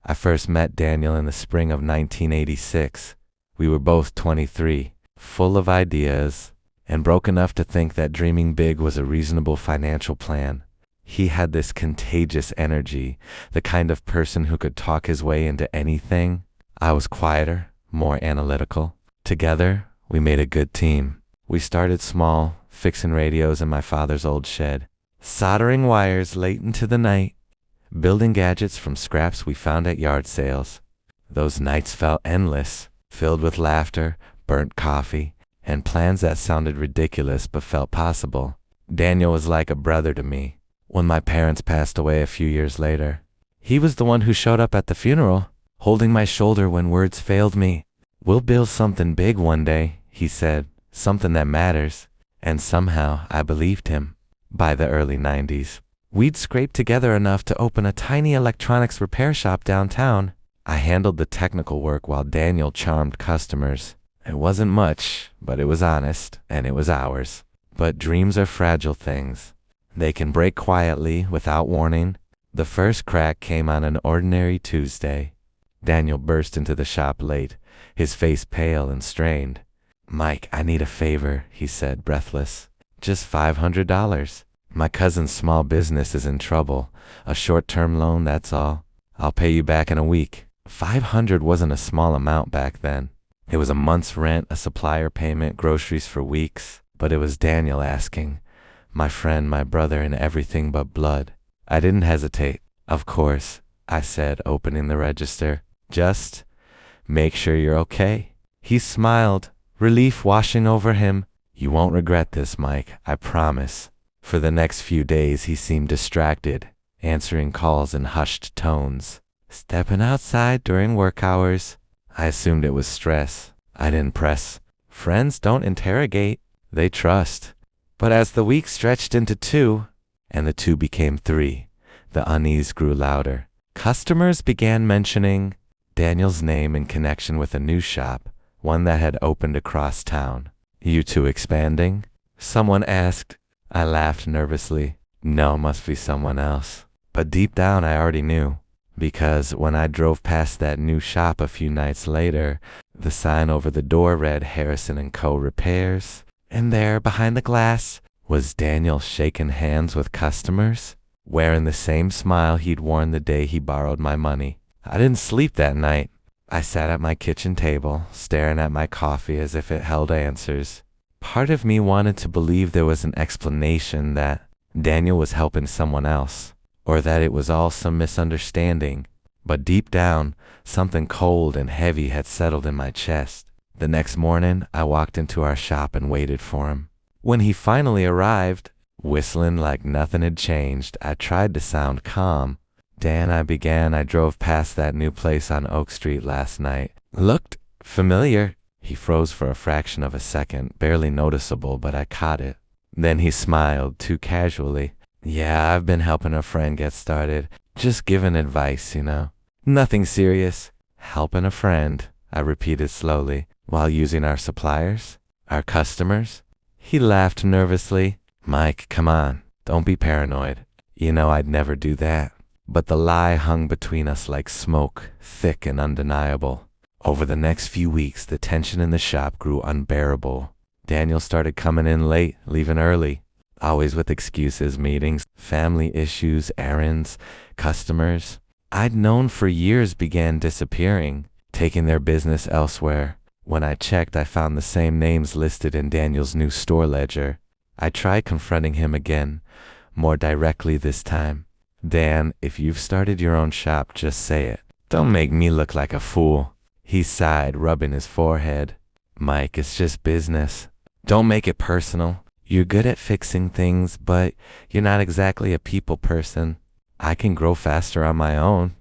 I first met Daniel in the spring of 1986. We were both 23, full of ideas, and broke enough to think that dreaming big was a reasonable financial plan. He had this contagious energy, the kind of person who could talk his way into anything. I was quieter, more analytical. Together, we made a good team. We started small, fixing radios in my father's old shed, soldering wires late into the night, building gadgets from scraps we found at yard sales. Those nights felt endless, filled with laughter, burnt coffee, and plans that sounded ridiculous but felt possible. Daniel was like a brother to me. When my parents passed away a few years later, he was the one who showed up at the funeral, holding my shoulder when words failed me. "We'll build something big one day," he said, "something that matters." And somehow I believed him. By the early 90s, we'd scraped together enough to open a tiny electronics repair shop downtown. I handled the technical work while Daniel charmed customers. It wasn't much, but it was honest, and it was ours. But dreams are fragile things. They can break quietly, without warning. The first crack came on an ordinary Tuesday. Daniel burst into the shop late, his face pale and strained. "Mike, I need a favor," he said, breathless. "Just $500. My cousin's small business is in trouble. A short-term loan, that's all. I'll pay you back in a week." 500 wasn't a small amount back then. It was a month's rent, a supplier payment, groceries for weeks. But it was Daniel asking. My friend, my brother, and everything but blood. I didn't hesitate. "Of course," I said, opening the register. "Just make sure you're okay." He smiled, relief washing over him. "You won't regret this, Mike, I promise." For the next few days he seemed distracted, answering calls in hushed tones. "Stepping outside during work hours." I assumed it was stress. I didn't press. Friends don't interrogate, they trust. But as the week stretched into 2, and the 2 became 3, the unease grew louder. Customers began mentioning Daniel's name in connection with a new shop, one that had opened across town. "You two expanding?" someone asked. I laughed nervously. No, must be someone else. But deep down I already knew, because when I drove past that new shop a few nights later, the sign over the door read Harrison & Co. Repairs. And there, behind the glass, was Daniel shaking hands with customers, wearing the same smile he'd worn the day he borrowed my money. I didn't sleep that night. I sat at my kitchen table, staring at my coffee as if it held answers. Part of me wanted to believe there was an explanation, that Daniel was helping someone else, or that it was all some misunderstanding. But deep down, something cold and heavy had settled in my chest. The next morning, I walked into our shop and waited for him. When he finally arrived, whistling like nothing had changed, I tried to sound calm. "Dan," I began, "I drove past that new place on Oak Street last night. Looked familiar." He froze for a fraction of a second, barely noticeable, but I caught it. Then he smiled, too casually. "Yeah, I've been helping a friend get started. Just giving advice, you know. Nothing serious." "Helping a friend," I repeated slowly. "While using our suppliers? Our customers?" He laughed nervously. "Mike, come on. Don't be paranoid. You know I'd never do that." But the lie hung between us like smoke, thick and undeniable. Over the next few weeks, the tension in the shop grew unbearable. Daniel started coming in late, leaving early, always with excuses, meetings, family issues, errands, customers I'd known for years began disappearing, taking their business elsewhere. When I checked, I found the same names listed in Daniel's new store ledger. I tried confronting him again, more directly this time. "Dan, if you've started your own shop, just say it. Don't make me look like a fool." He sighed, rubbing his forehead. "Mike, it's just business. Don't make it personal. You're good at fixing things, but you're not exactly a people person. I can grow faster on my own."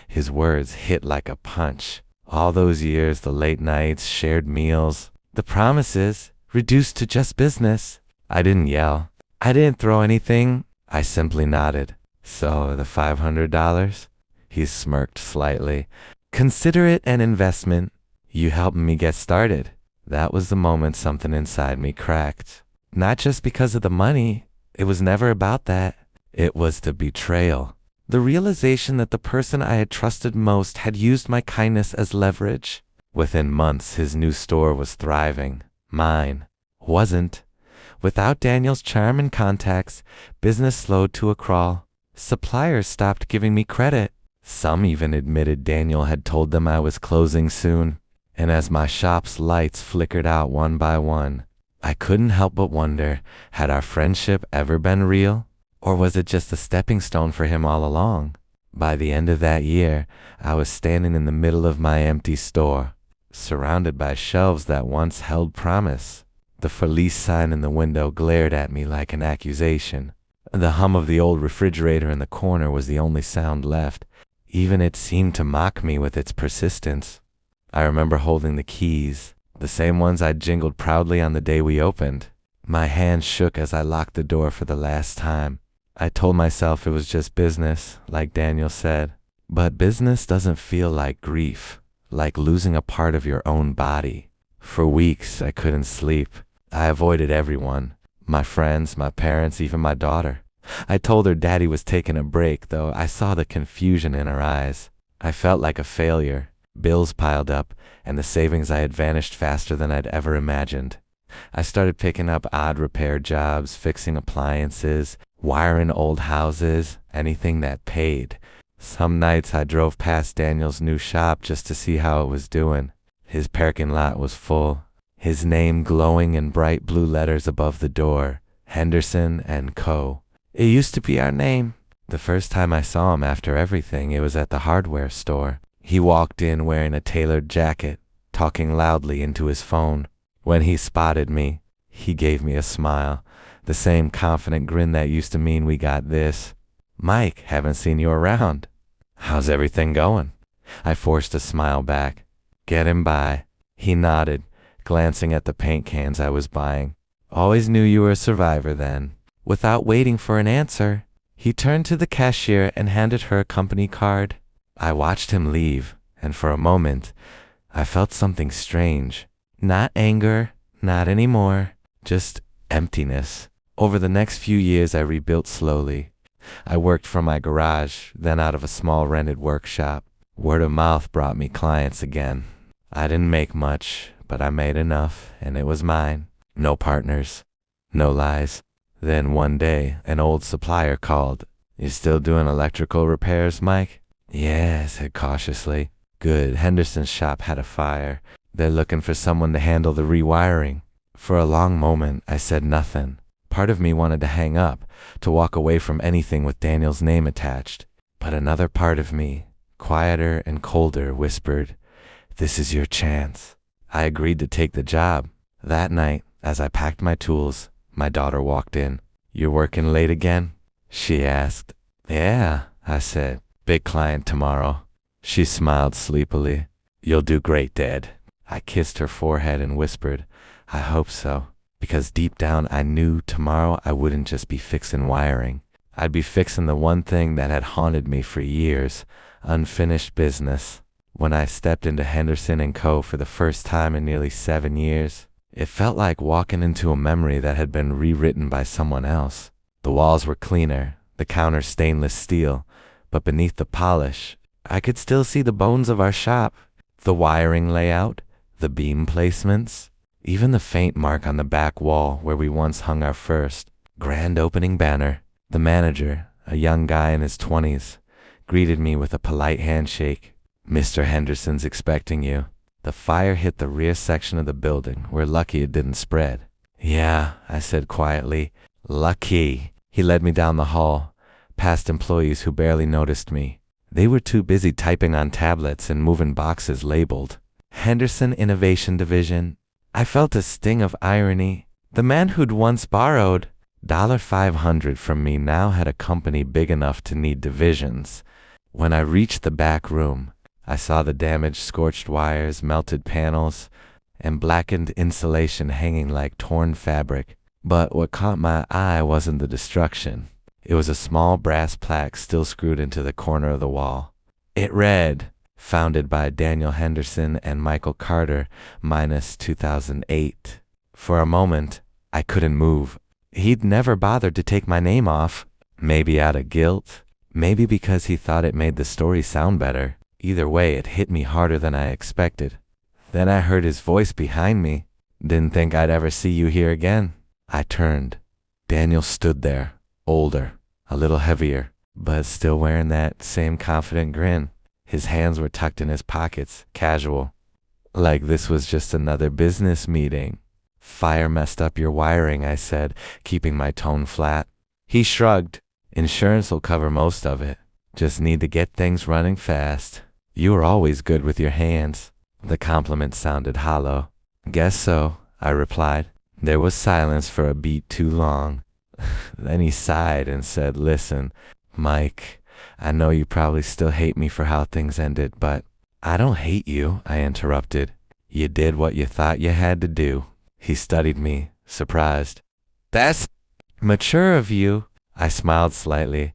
His words hit like a punch. All those years, the late nights, shared meals, the promises, reduced to just business. I didn't yell. I didn't throw anything. I simply nodded. "So, the $500? He smirked slightly. "Consider it an investment. You helped me get started." That was the moment something inside me cracked. Not just because of the money. It was never about that. It was the betrayal. The realization that the person I had trusted most had used my kindness as leverage. Within months, his new store was thriving. Mine wasn't. Without Daniel's charm and contacts, business slowed to a crawl. Suppliers stopped giving me credit. Some even admitted Daniel had told them I was closing soon. And as my shop's lights flickered out one by one, I couldn't help but wonder, had our friendship ever been real? Or was it just a stepping stone for him all along? By the end of that year, I was standing in the middle of my empty store, surrounded by shelves that once held promise. The for lease sign in the window glared at me like an accusation. The hum of the old refrigerator in the corner was the only sound left. Even it seemed to mock me with its persistence. I remember holding the keys, the same ones I'd jingled proudly on the day we opened. My hand shook as I locked the door for the last time. I told myself it was just business, like Daniel said. But business doesn't feel like grief, like losing a part of your own body. For weeks, I couldn't sleep. I avoided everyone, my friends, my parents, even my daughter. I told her Daddy was taking a break, though I saw the confusion in her eyes. I felt like a failure. Bills piled up, and the savings I had vanished faster than I'd ever imagined. I started picking up odd repair jobs, fixing appliances, wiring old houses, anything that paid. Some nights I drove past Daniel's new shop just to see how it was doing. His parking lot was full, his name glowing in bright blue letters above the door, Henderson & Co. It used to be our name. The first time I saw him after everything, it was at the hardware store. He walked in wearing a tailored jacket, talking loudly into his phone. When he spotted me, he gave me a smile, the same confident grin that used to mean we got this. "Mike, haven't seen you around. How's everything going?" I forced a smile back. "Getting by." He nodded, glancing at the paint cans I was buying. "Always knew you were a survivor then." Without waiting for an answer, he turned to the cashier and handed her a company card. I watched him leave, and for a moment, I felt something strange. Not anger, not anymore, just emptiness. Over the next few years, I rebuilt slowly. I worked from my garage, then out of a small rented workshop. Word of mouth brought me clients again. I didn't make much, but I made enough, and it was mine. No partners, no lies. Then one day, an old supplier called. "You still doing electrical repairs, Mike?" "Yeah," I said cautiously. "Good. Henderson's shop had a fire. They're looking for someone to handle the rewiring." For a long moment, I said nothing. Part of me wanted to hang up, to walk away from anything with Daniel's name attached. But another part of me, quieter and colder, whispered, "This is your chance." I agreed to take the job. That night, as I packed my tools, my daughter walked in. "You're working late again?" she asked. "Yeah," I said. "Big client tomorrow." She smiled sleepily. "You'll do great, Dad." I kissed her forehead and whispered, "I hope so." Because deep down I knew tomorrow I wouldn't just be fixing wiring. I'd be fixing the one thing that had haunted me for years, unfinished business. When I stepped into Henderson & Co. for the first time in nearly 7 years, it felt like walking into a memory that had been rewritten by someone else. The walls were cleaner, the counter stainless steel, but beneath the polish, I could still see the bones of our shop. The wiring layout, the beam placements, even the faint mark on the back wall where we once hung our first grand opening banner. The manager, a young guy in his 20s, greeted me with a polite handshake. "Mr. Henderson's expecting you." The fire hit the rear section of the building. We're lucky it didn't spread. "Yeah," I said quietly. "Lucky." He led me down the hall, past employees who barely noticed me. They were too busy typing on tablets and moving boxes labeled Henderson Innovation Division. I felt a sting of irony. The man who'd once borrowed $500 from me now had a company big enough to need divisions. When I reached the back room, I saw the damaged scorched wires, melted panels, and blackened insulation hanging like torn fabric. But what caught my eye wasn't the destruction. It was a small brass plaque still screwed into the corner of the wall. It read, "Founded by Daniel Henderson and Michael Carter, minus 2008. For a moment, I couldn't move. He'd never bothered to take my name off. Maybe out of guilt, Maybe because he thought it made the story sound better. Either way, it hit me harder than I expected. Then I heard his voice behind me. Didn't think I'd ever see you here again. I turned. Daniel stood there, older, a little heavier, but still wearing that same confident grin. His hands were tucked in his pockets, casual. Like this was just another business meeting. Fire messed up your wiring, I said, keeping my tone flat. He shrugged. Insurance will cover most of it. Just need to get things running fast. You were always good with your hands. The compliment sounded hollow. Guess so, I replied. There was silence for a beat too long. Then he sighed and said, listen, Mike, I know you probably still hate me for how things ended, but I don't hate you, I interrupted. You did what you thought you had to do. He studied me, surprised. That's mature of you. I smiled slightly.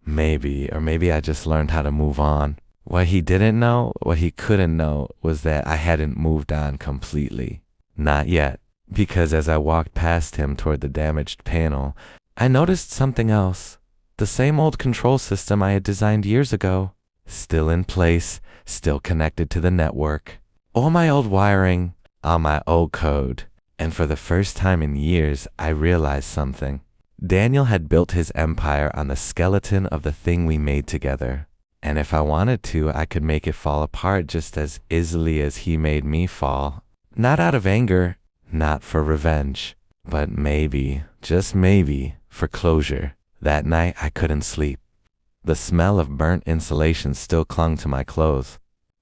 Maybe I just learned how to move on. What he didn't know, what he couldn't know, was that I hadn't moved on completely. Not yet, because as I walked past him toward the damaged panel, I noticed something else. The same old control system I had designed years ago. Still in place, still connected to the network. All my old wiring, all my old code. And for the first time in years, I realized something. Daniel had built his empire on the skeleton of the thing we made together. And if I wanted to, I could make it fall apart just as easily as he made me fall. Not out of anger, not for revenge, but maybe, just maybe, for closure. That night, I couldn't sleep. The smell of burnt insulation still clung to my clothes,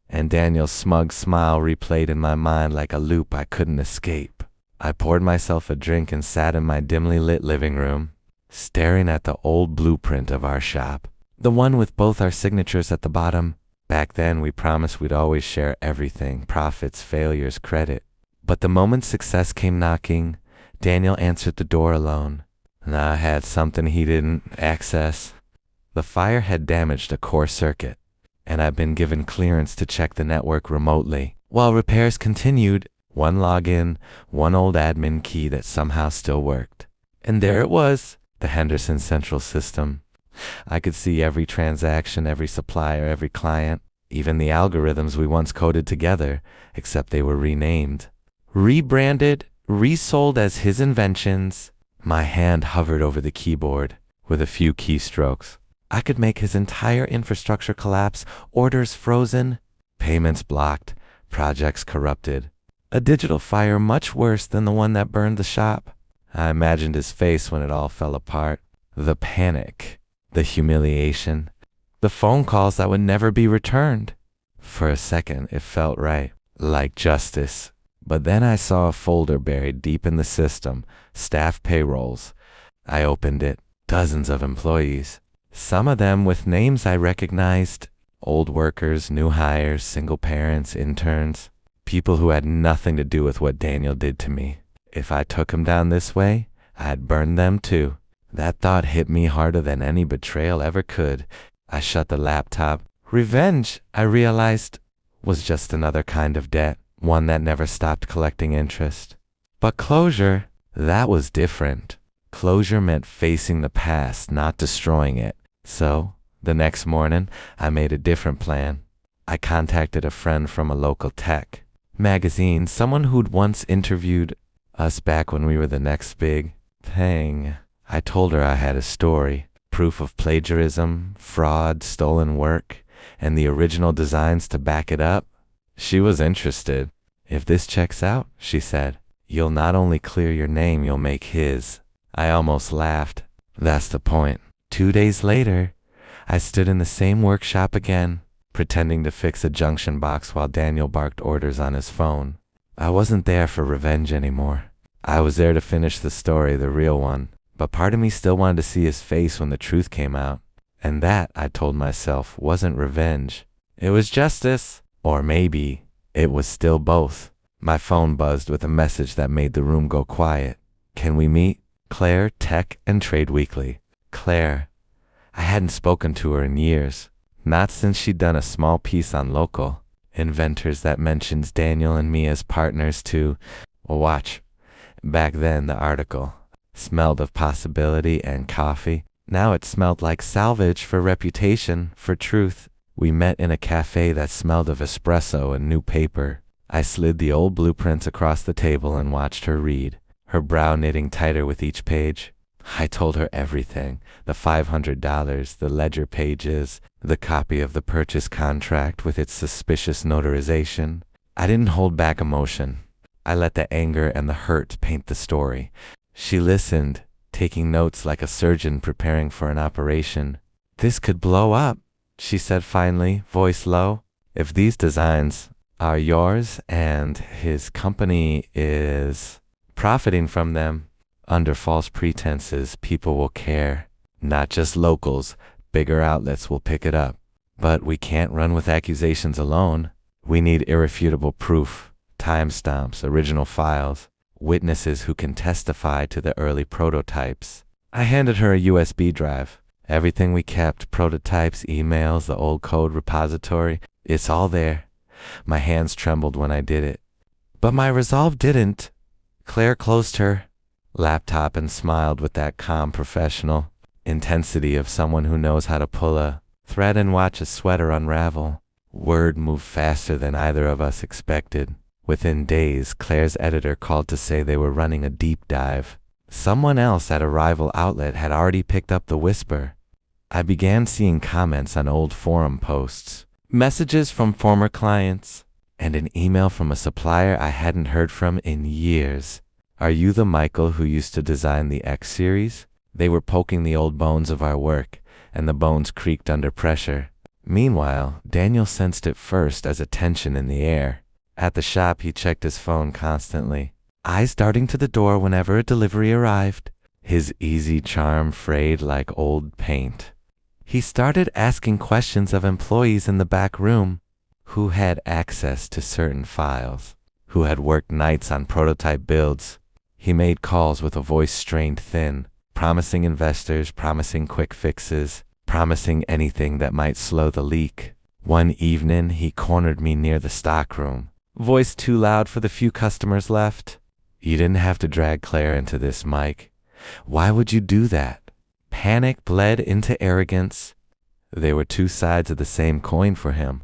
and Daniel's smug smile replayed in my mind like a loop I couldn't escape. I poured myself a drink and sat in my dimly lit living room, staring at the old blueprint of our shop, the one with both our signatures at the bottom. Back then, we promised we'd always share everything, profits, failures, credit. But the moment success came knocking, Daniel answered the door alone. And I had something he didn't access. The fire had damaged a core circuit, and I'd been given clearance to check the network remotely. While repairs continued, one login, one old admin key that somehow still worked. And there it was, the Henderson Central System. I could see every transaction, every supplier, every client, even the algorithms we once coded together, except they were renamed. Rebranded, resold as his inventions. My hand hovered over the keyboard with a few keystrokes. I could make his entire infrastructure collapse, orders frozen, payments blocked, projects corrupted. A digital fire much worse than the one that burned the shop. I imagined his face when it all fell apart. The panic, the humiliation, the phone calls that would never be returned. For a second, it felt right, like justice. But then I saw a folder buried deep in the system, staff payrolls. I opened it, dozens of employees. Some of them with names I recognized. Old workers, new hires, single parents, interns. People who had nothing to do with what Daniel did to me. If I took him down this way, I'd burn them too. That thought hit me harder than any betrayal ever could. I shut the laptop. Revenge, I realized, was just another kind of debt, one that never stopped collecting interest. But closure, that was different. Closure meant facing the past, not destroying it. So, the next morning, I made a different plan. I contacted a friend from a local tech magazine, someone who'd once interviewed us back when we were the next big thing. I told her I had a story, proof of plagiarism, fraud, stolen work, and the original designs to back it up. She was interested. If this checks out, she said, you'll not only clear your name, you'll make his. I almost laughed. That's the point. 2 days later, I stood in the same workshop again, pretending to fix a junction box while Daniel barked orders on his phone. I wasn't there for revenge anymore. I was there to finish the story, the real one. But part of me still wanted to see his face when the truth came out. And that, I told myself, wasn't revenge. It was justice. Or maybe it was still both. My phone buzzed with a message that made the room go quiet. Can we meet? Claire, Tech and Trade Weekly. Claire. I hadn't spoken to her in years. Not since she'd done a small piece on local inventors that mentions Daniel and me as partners to, well, watch. Back then, the article smelled of possibility and coffee. Now it smelled like salvage for reputation, for truth. We met in a cafe that smelled of espresso and new paper. I slid the old blueprints across the table and watched her read, her brow knitting tighter with each page. I told her everything, the $500, the ledger pages, the copy of the purchase contract with its suspicious notarization. I didn't hold back emotion. I let the anger and the hurt paint the story. She listened, taking notes like a surgeon preparing for an operation. "This could blow up," she said finally, voice low. "If these designs are yours and his company is profiting from them under false pretenses, people will care. Not just locals, bigger outlets will pick it up. But we can't run with accusations alone. We need irrefutable proof, timestamps, original files, witnesses who can testify to the early prototypes." I handed her a USB drive. Everything we kept, prototypes, emails, the old code repository, it's all there. My hands trembled when I did it. But my resolve didn't. Claire closed her laptop and smiled with that calm professional intensity of someone who knows how to pull a thread and watch a sweater unravel. Word moved faster than either of us expected. Within days, Claire's editor called to say they were running a deep dive. Someone else at a rival outlet had already picked up the whisper. I began seeing comments on old forum posts, messages from former clients, and an email from a supplier I hadn't heard from in years. "Are you the Michael who used to design the X series?" They were poking the old bones of our work, and the bones creaked under pressure. Meanwhile, Daniel sensed it first as a tension in the air. At the shop, he checked his phone constantly, eyes darting to the door whenever a delivery arrived, his easy charm frayed like old paint. He started asking questions of employees in the back room, who had access to certain files, who had worked nights on prototype builds. He made calls with a voice strained thin, promising investors, promising quick fixes, promising anything that might slow the leak. One evening, he cornered me near the stockroom, voice too loud for the few customers left. "You didn't have to drag Claire into this, Mike. Why would you do that?" Panic bled into arrogance. They were two sides of the same coin for him.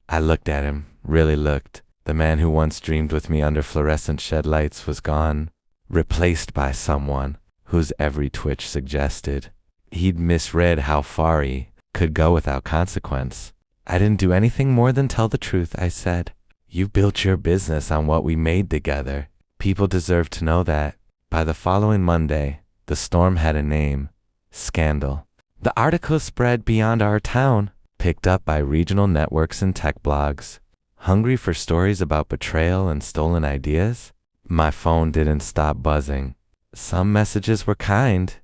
I looked at him, really looked. The man who once dreamed with me under fluorescent shed lights was gone, replaced by someone whose every twitch suggested he'd misread how far he could go without consequence. "I didn't do anything more than tell the truth," I said. "You built your business on what we made together. People deserve to know that." By the following Monday, the storm had a name: scandal. The article spread beyond our town, picked up by regional networks and tech blogs. Hungry for stories about betrayal and stolen ideas? My phone didn't stop buzzing. Some messages were kind.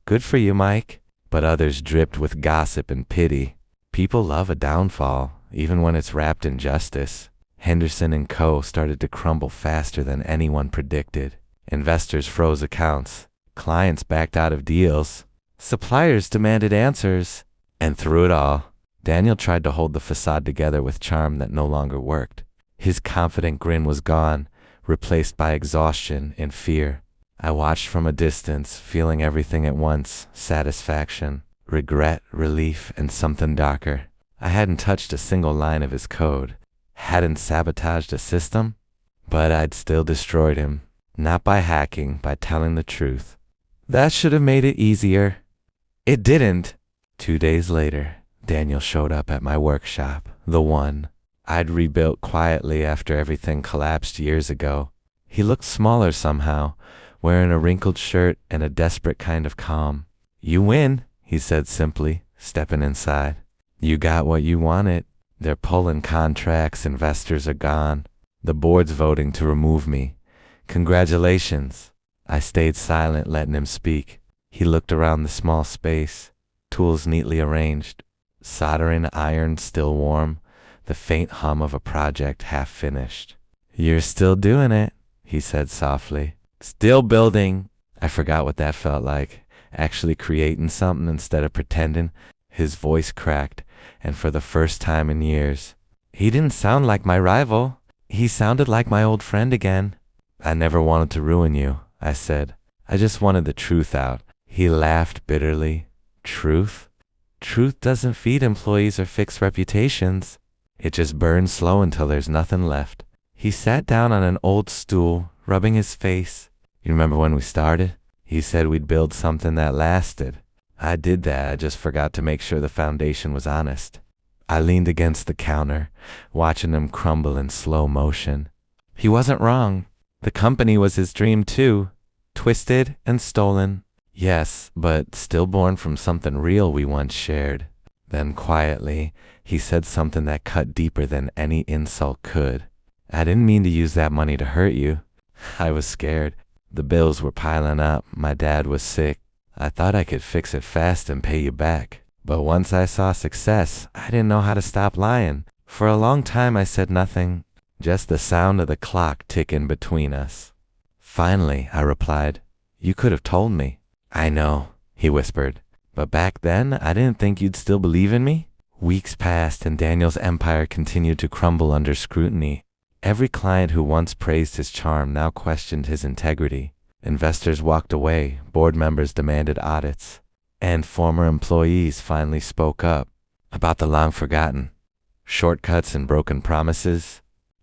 "Good for you, Mike." But others dripped with gossip and pity. People love a downfall, even when it's wrapped in justice. Henderson and Co. started to crumble faster than anyone predicted. Investors froze accounts. Clients backed out of deals. Suppliers demanded answers. And through it all, Daniel tried to hold the facade together with charm that no longer worked. His confident grin was gone, replaced by exhaustion and fear. I watched from a distance, feeling everything at once: satisfaction, regret, relief, and something darker. I hadn't touched a single line of his code, hadn't sabotaged a system, but I'd still destroyed him. Not by hacking, by telling the truth. That should have made it easier. It didn't. 2 days later, Daniel showed up at my workshop, the one I'd rebuilt quietly after everything collapsed years ago. He looked smaller somehow, wearing a wrinkled shirt and a desperate kind of calm. "You win," he said simply, stepping inside. "You got what you wanted. They're pulling contracts, investors are gone. The board's voting to remove me. Congratulations." I stayed silent, letting him speak. He looked around the small space, tools neatly arranged, soldering iron still warm, the faint hum of a project half finished. "You're still doing it," he said softly. "Still building." I forgot what that felt like, actually creating something instead of pretending. His voice cracked, and for the first time in years, he didn't sound like my rival. He sounded like my old friend again. "I never wanted to ruin you," I said. "I just wanted the truth out." He laughed bitterly. Truth? Truth doesn't feed employees or fix reputations. It just burns slow until there's nothing left. He sat down on an old stool, rubbing his face. You remember when we started? He said we'd build something that lasted. I did that, I just forgot to make sure the foundation was honest. I leaned against the counter, watching him crumble in slow motion. He wasn't wrong. The company was his dream too. Twisted and stolen. Yes, but still born from something real we once shared. Then quietly, he said something that cut deeper than any insult could. I didn't mean to use that money to hurt you. I was scared. The bills were piling up. My dad was sick. I thought I could fix it fast and pay you back. But once I saw success, I didn't know how to stop lying. For a long time I said nothing, just the sound of the clock ticking between us. Finally, I replied, "You could have told me." "I know," he whispered. "But back then, I didn't think you'd still believe in me." Weeks passed and Daniel's empire continued to crumble under scrutiny. Every client who once praised his charm now questioned his integrity. Investors walked away, board members demanded audits, and former employees finally spoke up about the long-forgotten shortcuts and broken promises.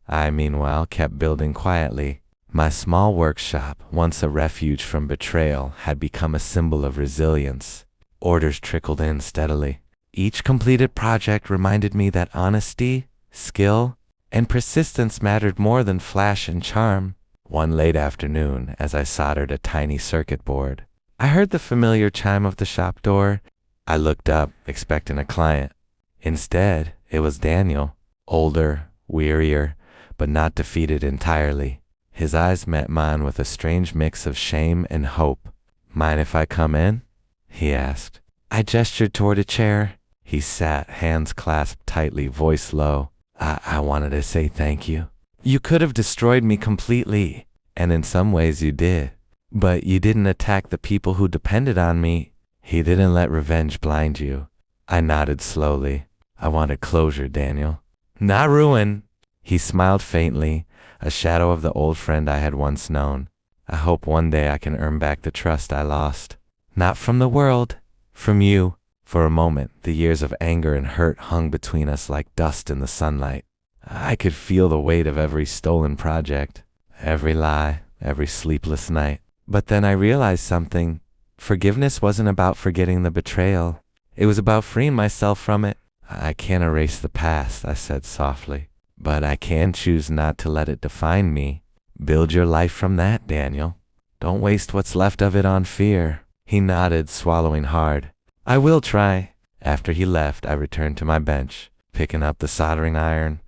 I, meanwhile, kept building quietly. My small workshop, once a refuge from betrayal, had become a symbol of resilience. Orders trickled in steadily. Each completed project reminded me that honesty, skill, and persistence mattered more than flash and charm. One late afternoon, as I soldered a tiny circuit board, I heard the familiar chime of the shop door. I looked up, expecting a client. Instead, it was Daniel, older, wearier, but not defeated entirely. His eyes met mine with a strange mix of shame and hope. "Mind if I come in?" he asked. I gestured toward a chair. He sat, hands clasped tightly, voice low. I wanted to say thank you. You could have destroyed me completely, and in some ways you did. But you didn't attack the people who depended on me. He didn't let revenge blind you. I nodded slowly. I wanted closure, Daniel. Not ruin. He smiled faintly, a shadow of the old friend I had once known. I hope one day I can earn back the trust I lost. Not from the world, from you. For a moment, the years of anger and hurt hung between us like dust in the sunlight. I could feel the weight of every stolen project, every lie, every sleepless night. But then I realized something. Forgiveness wasn't about forgetting the betrayal. It was about freeing myself from it. I can't erase the past, I said softly, but I can choose not to let it define me. Build your life from that, Daniel. Don't waste what's left of it on fear. He nodded, swallowing hard. I will try. After he left, I returned to my bench, picking up the soldering iron.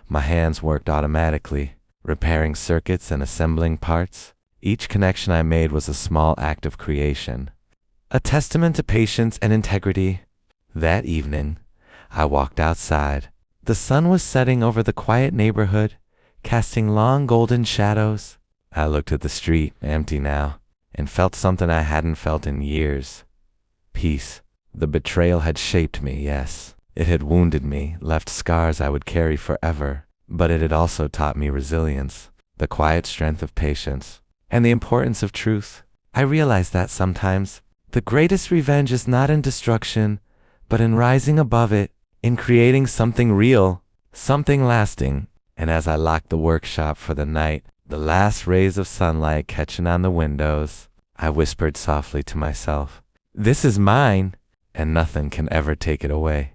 My hands worked automatically, repairing circuits and assembling parts. Each connection I made was a small act of creation, a testament to patience and integrity. That evening, I walked outside. The sun was setting over the quiet neighborhood, casting long golden shadows. I looked at the street, empty now, and felt something I hadn't felt in years. Peace. The betrayal had shaped me, yes. It had wounded me, left scars I would carry forever. But it had also taught me resilience, the quiet strength of patience, and the importance of truth. I realized that sometimes the greatest revenge is not in destruction, but in rising above it, in creating something real, something lasting. And as I locked the workshop for the night, the last rays of sunlight catching on the windows, I whispered softly to myself, "This is mine, and nothing can ever take it away."